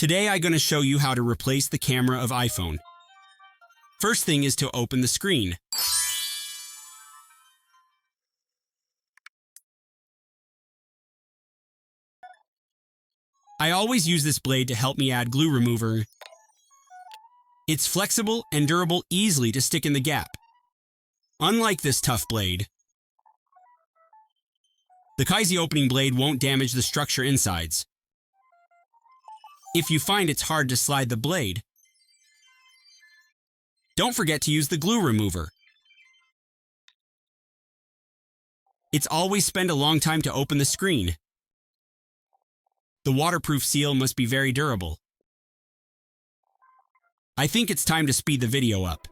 Today I'm going to show you how to replace the camera of iPhone. First thing is to open the screen. I always use this blade to help me add glue remover. It's flexible and durable, easily to stick in the gap. Unlike this tough blade, the Keisei opening blade won't damage the structure insides. If you find it's hard to slide the blade, don't forget to use the glue remover. It's always spend a long time to open the screen. The waterproof seal must be very durable. I think it's time to speed the video up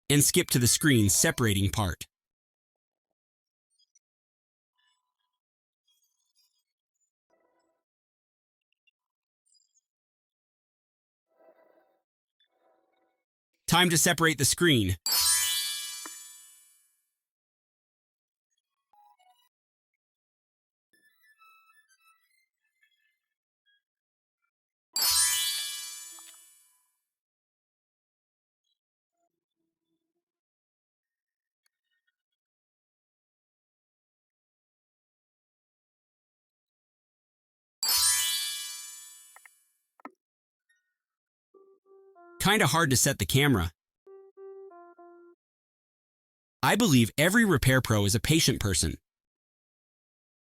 and skip to the screen separating part. Time to separate the screen. Kinda hard to set the camera. I believe every repair pro is a patient person.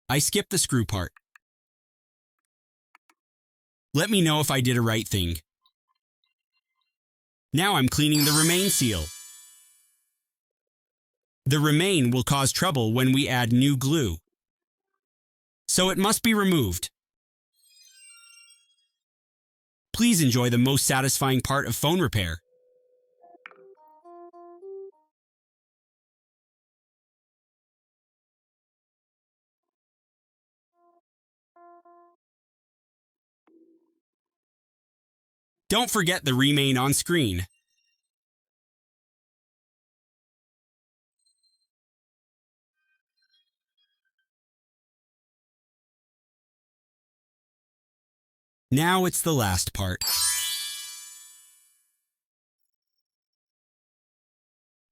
I skipped the screw part. Let me know if I did a right thing. Now I'm cleaning the remain seal. The remain will cause trouble when we add new glue, so it must be removed. Please enjoy the most satisfying part of phone repair. Don't forget the remain on screen. Now it's the last part.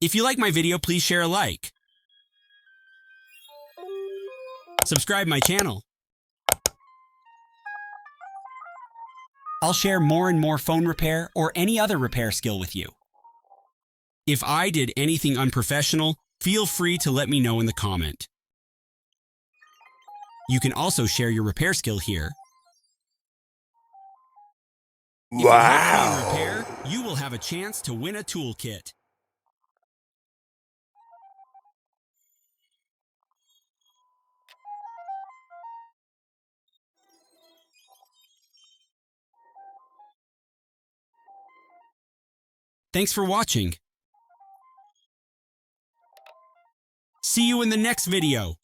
If you like my video, please share a like. Subscribe my channel. I'll share more and more phone repair or any other repair skill with you. If I did anything unprofessional, feel free to let me know in the comment. You can also share your repair skill here. If you help me in repair, you will have a chance to win a toolkit. Thanks for watching. See you in the next video.